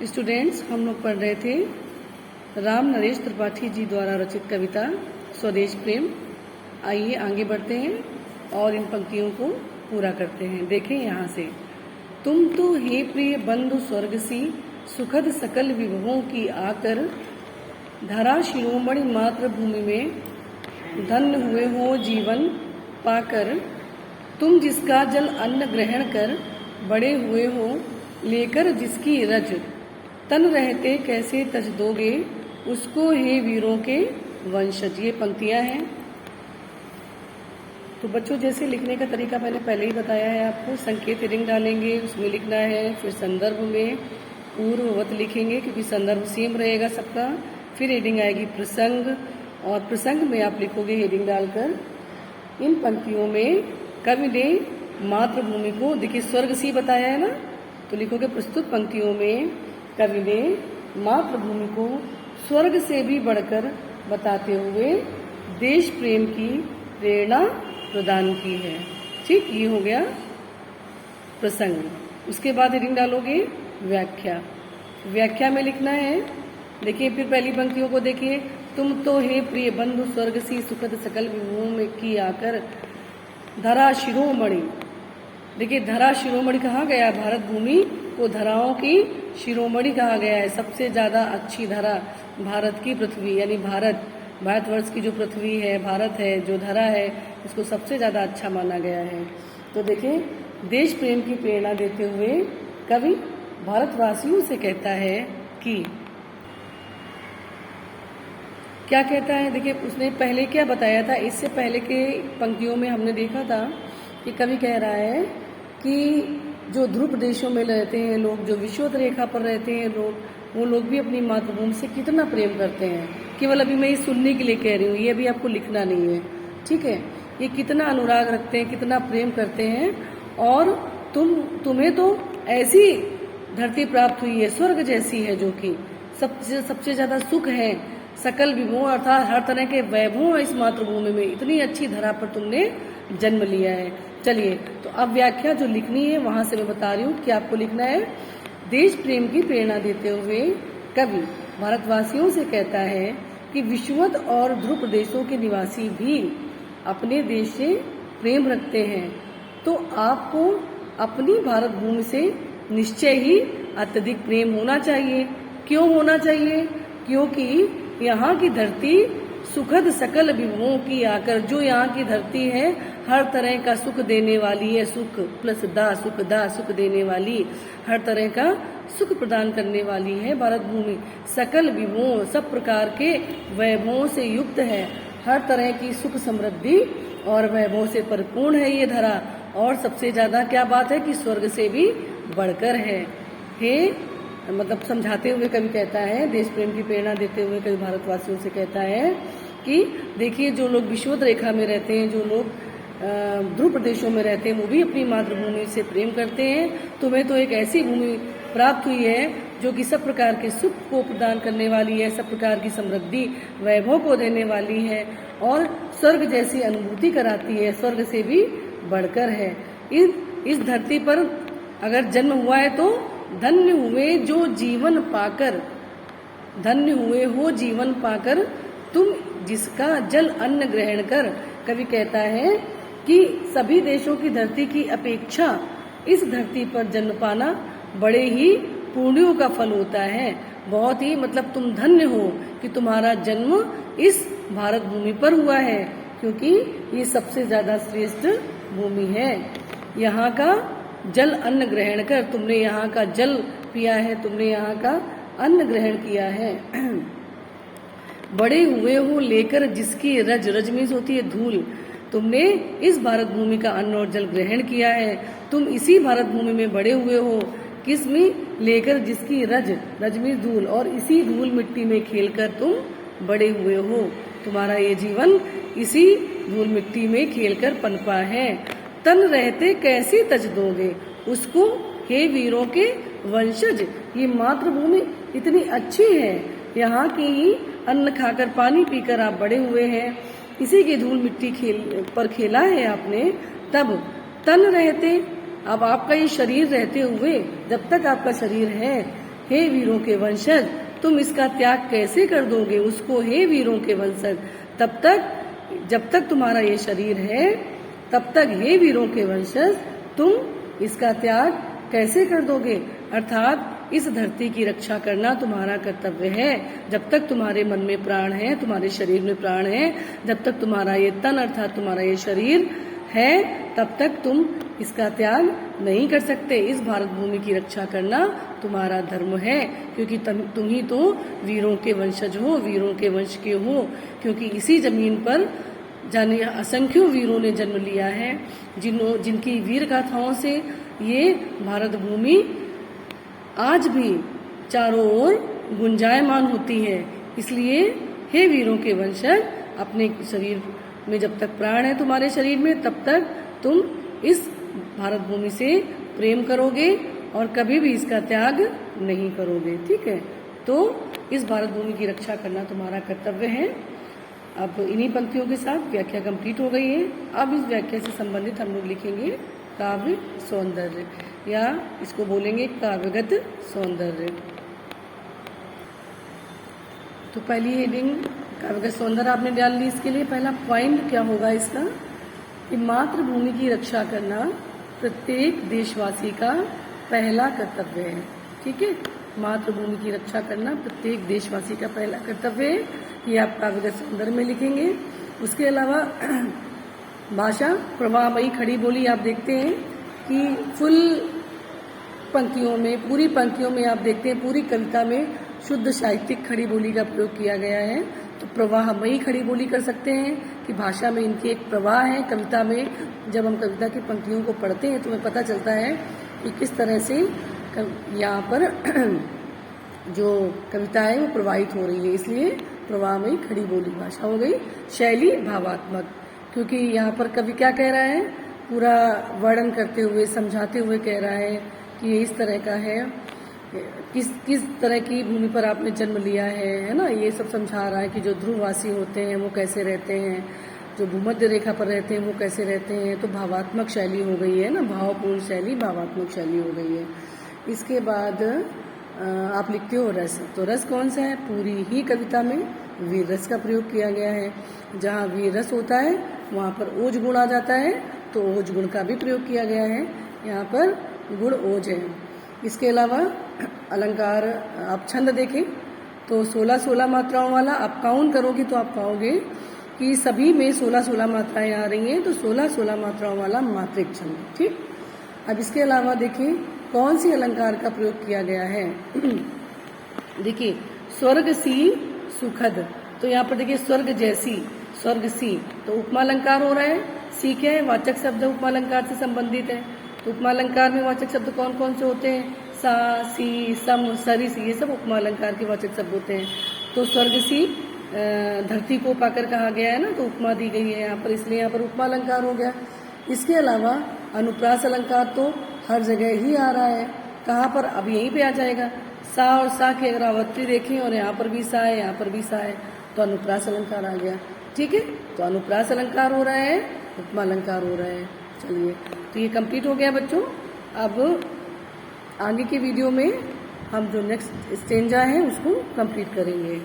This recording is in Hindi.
स्टूडेंट्स, हम लोग पढ़ रहे थे राम नरेश त्रिपाठी जी द्वारा रचित कविता स्वदेश प्रेम। आइए आगे बढ़ते हैं और इन पंक्तियों को पूरा करते हैं। देखें यहाँ से, तुम तो हे प्रिय बंधु स्वर्ग सी, सुखद सकल विभवों की आकर, धरा शिरोमणि मातृभूमि में धन्य हुए हो जीवन पाकर। तुम जिसका जल अन्न ग्रहण कर बड़े हुए हो, लेकर जिसकी रज तन रहते कैसे तज दोगे, उसको हे वीरों के वंशज। ये पंक्तियां हैं। तो बच्चों, जैसे लिखने का तरीका मैंने पहले ही बताया है आपको। संकेत हेडिंग डालेंगे, उसमें लिखना है, फिर संदर्भ में पूर्ववत लिखेंगे क्योंकि संदर्भ सेम रहेगा सबका। फिर हेडिंग आएगी प्रसंग, और प्रसंग में आप लिखोगे हेडिंग डालकर। इन पंक्तियों में कवि ने मातृभूमि को, देखिए स्वर्ग सी बताया है ना, तो लिखोगे प्रस्तुत पंक्तियों में कवि ने मातृभूमि को स्वर्ग से भी बढ़कर बताते हुए देश प्रेम की प्रेरणा प्रदान की है। ठीक, ये हो गया प्रसंग। उसके बाद हेडिंग डालोगे व्याख्या। व्याख्या में लिखना है, देखिए फिर पहली पंक्तियों को देखिए, तुम तो हे प्रिय बंधु स्वर्ग सी, सुखद सकल विभवों में की आकर, धरा शिरोमणि। देखिए धरा शिरोमणि कहा गया, भारत भूमि को धराओं की शिरोमणि कहा गया है। सबसे ज्यादा अच्छी धरा भारत की पृथ्वी, यानी भारतवर्ष की जो पृथ्वी है, भारत है, जो धरा है, इसको सबसे ज्यादा अच्छा माना गया है। तो देखिए देश प्रेम की प्रेरणा देते हुए कवि भारतवासियों से कहता है कि, क्या कहता है, देखिए उसने पहले क्या बताया था। इससे पहले के पंक्तियों में हमने देखा था कि कवि कह रहा है कि जो ध्रुव देशों में रहते हैं लोग, जो विषुवत रेखा पर रहते हैं लोग, वो लोग भी अपनी मातृभूमि से कितना प्रेम करते हैं। केवल अभी मैं ये सुनने के लिए कह रही हूँ, ये अभी आपको लिखना नहीं है, ठीक है। ये कितना अनुराग रखते हैं, कितना प्रेम करते हैं। और तुम्हें तो ऐसी धरती प्राप्त हुई है, स्वर्ग जैसी है, जो कि सबसे ज्यादा सुख है, सकल विभवों अर्थात हर तरह के वैभव इस मातृभूमि में, इतनी अच्छी धरा पर तुमने जन्म लिया है। चलिए, तो अब व्याख्या जो लिखनी है वहां से मैं बता रही हूँ कि आपको लिखना है। देश प्रेम की प्रेरणा देते हुए कवि भारतवासियों से कहता है कि विषुवत और ध्रुव प्रदेशों के निवासी भी अपने देश से प्रेम रखते हैं, तो आपको अपनी भारत भूमि से निश्चय ही अत्यधिक प्रेम होना चाहिए। क्यों होना चाहिए? क्योंकि यहाँ की धरती सुखद सकल विभवों की आकर, जो यहाँ की धरती है हर तरह का सुख देने वाली है, सुख प्लस दा सुख देने वाली, हर तरह का सुख प्रदान करने वाली है भारत भूमि। सकल विभवों, सब प्रकार के वैभवों से युक्त है, हर तरह की सुख समृद्धि और वैभव से परिपूर्ण है ये धरा। और सबसे ज्यादा क्या बात है कि स्वर्ग से भी बढ़कर है। मतलब समझाते हुए कवि कहता है, देश प्रेम की प्रेरणा देते हुए कवि भारतवासियों से कहता है कि देखिए जो लोग विषुवत रेखा में रहते हैं, जो लोग ध्रुव प्रदेशों में रहते हैं, वो भी अपनी मातृभूमि से प्रेम करते हैं। तुम्हें तो एक ऐसी भूमि प्राप्त हुई है जो कि सब प्रकार के सुख को प्रदान करने वाली है, सब प्रकार की समृद्धि वैभव को देने वाली है और स्वर्ग जैसी अनुभूति कराती है, स्वर्ग से भी बढ़कर है। इस धरती पर अगर जन्म हुआ है तो धन्य हुए जो जीवन पाकर, धन्य हुए हो जीवन पाकर, तुम जिसका जल अन्न ग्रहण कर। कवि कहता है कि सभी देशों की धरती की अपेक्षा इस धरती पर जन्म पाना बड़े ही पुण्यों का फल होता है। बहुत ही, मतलब तुम धन्य हो कि तुम्हारा जन्म इस भारत भूमि पर हुआ है, क्योंकि ये सबसे ज्यादा श्रेष्ठ भूमि है। यहाँ का जल अन्न ग्रहण कर, तुमने यहाँ का जल पिया है, तुमने यहाँ का अन्न ग्रहण किया है। बड़े हुए हो लेकर जिसकी रज मीन्स होती है धूल, तुमने इस भारत भूमि का अन्न और जल ग्रहण किया है। तुम इसी भारत भूमि में बड़े हुए हो, किस में? लेकर जिसकी रज मीन्स धूल, और इसी धूल मिट्टी में खेलकर तुम बड़े हुए हो। तुम्हारा ये जीवन इसी धूल मिट्टी में खेलकर पनपा है। तन रहते कैसे तज दोगे उसको, हे वीरों के वंशज। ये मातृभूमि इतनी अच्छी है, यहाँ की ही अन्न खाकर पानी पीकर आप बड़े हुए हैं, इसी की धूल मिट्टी पर खेला है आपने। तब तन रहते, अब आपका ये शरीर रहते हुए, जब तक आपका शरीर है, हे वीरों के वंशज, तुम इसका त्याग कैसे कर दोगे उसको, हे वीरों के वंशज। तब तक, जब तक तुम्हारा ये शरीर है तब तक हे वीरों के वंशज तुम इसका त्याग कैसे कर दोगे। अर्थात इस धरती की रक्षा करना तुम्हारा कर्तव्य है। जब तक तुम्हारे मन में प्राण है, तुम्हारे शरीर में प्राण है, जब तक तुम्हारा ये तन अर्थात तुम्हारा ये शरीर है, तब तक तुम इसका त्याग नहीं कर सकते। इस भारत भूमि की रक्षा करना तुम्हारा धर्म है, क्योंकि तुम ही तो वीरों के वंशज हो, वीरों के वंश के हो। क्योंकि इसी जमीन पर जाने असंख्यों वीरों ने जन्म लिया है, जिनकी वीर गाथाओं से ये भारत भूमि आज भी चारों ओर गुंजायमान होती है। इसलिए हे वीरों के वंशज, अपने शरीर में जब तक प्राण है तुम्हारे शरीर में, तब तक तुम इस भारत भूमि से प्रेम करोगे और कभी भी इसका त्याग नहीं करोगे। ठीक है, तो इस भारत भूमि की रक्षा करना तुम्हारा कर्तव्य है। अब इन्हीं पंक्तियों के साथ व्याख्या कंप्लीट हो गई है। अब इस व्याख्या से संबंधित हम लोग लिखेंगे काव्य सौंदर्य, या इसको बोलेंगे काव्यगत सौंदर्य। तो पहली हेडिंग काव्यगत सौंदर्य आपने डाल ली। इसके लिए पहला पॉइंट क्या होगा इसका, कि मातृभूमि की रक्षा करना प्रत्येक देशवासी का पहला कर्तव्य है। ठीक है, मातृभूमि की रक्षा करना प्रत्येक देशवासी का पहला कर्तव्य है। ये आप काव्यगत सौंदर्य में लिखेंगे। उसके अलावा भाषा प्रवाहमयी खड़ी बोली, आप देखते हैं कि फुल पंक्तियों में, पूरी पंक्तियों में आप देखते हैं, पूरी कविता में शुद्ध साहित्यिक खड़ी बोली का प्रयोग किया गया है। तो प्रवाहमयी खड़ी बोली कर सकते हैं कि भाषा में इनकी एक प्रवाह है। कविता में जब हम कविता की पंक्तियों को पढ़ते हैं तो हमें पता चलता है कि किस तरह से यहाँ पर जो कविता है वो प्रवाहित हो रही है। इसलिए प्रवाहमयी खड़ी बोली भाषा हो गई। शैली भावात्मक, क्योंकि यहाँ पर कवि क्या कह रहा है, पूरा वर्णन करते हुए, समझाते हुए कह रहा है कि ये इस तरह का है, किस तरह की भूमि पर आपने जन्म लिया है ना। ये सब समझा रहा है कि जो ध्रुववासी होते हैं वो कैसे रहते हैं, जो भूमध्य रेखा पर रहते हैं वो कैसे रहते हैं। तो भावात्मक शैली हो गई है ना, भावपूर्ण शैली, भावात्मक शैली हो गई है। इसके बाद आप लिखते हो रस। तो रस कौन सा है, पूरी ही कविता में वीर रस का प्रयोग किया गया है। जहाँ वीर रस होता है वहाँ पर ओज गुण आ जाता है, तो ओज गुण का भी प्रयोग किया गया है। यहाँ पर गुण ओज है। इसके अलावा अलंकार, आप छंद देखें तो 16-16 मात्राओं वाला आप काउंट करोगे तो आप पाओगे कि सभी में 16-16 मात्राएं आ रही हैं। तो 16-16 मात्राओं वाला मात्रिक छंद। ठीक, अब इसके अलावा देखिए कौन सी अलंकार का प्रयोग किया गया है। देखिए स्वर्ग सी सुखद, तो यहाँ पर देखिए स्वर्ग जैसी, स्वर्ग सी, तो उपमा अलंकार हो रहा है। सी क्या है, वाचक शब्द उपमा अलंकार से संबंधित है। तो उपमा अलंकार में वाचक शब्द कौन कौन से होते हैं, सा, सी, सम, सरिस, ये सब उपमा अलंकार के वाचक शब्द होते हैं। तो स्वर्ग सी धरती को पाकर कहा गया है ना, तो उपमा दी गई है यहाँ पर, इसलिए यहाँ पर उपमा अलंकार हो गया। इसके अलावा अनुप्रास अलंकार तो हर जगह ही आ रहा है। कहाँ पर, अब यहीं पे आ जाएगा। सा और सा की अगर आवृत्ति देखें और यहाँ पर भी सा है, यहाँ पर भी सा है, तो अनुप्रास अलंकार आ गया। ठीक है, तो अनुप्रास अलंकार हो रहा है, उपमा अलंकार हो रहा है। चलिए, तो ये कंप्लीट हो गया बच्चों। अब आगे के वीडियो में हम जो नेक्स्ट स्टेंजा है उसको कंप्लीट करेंगे।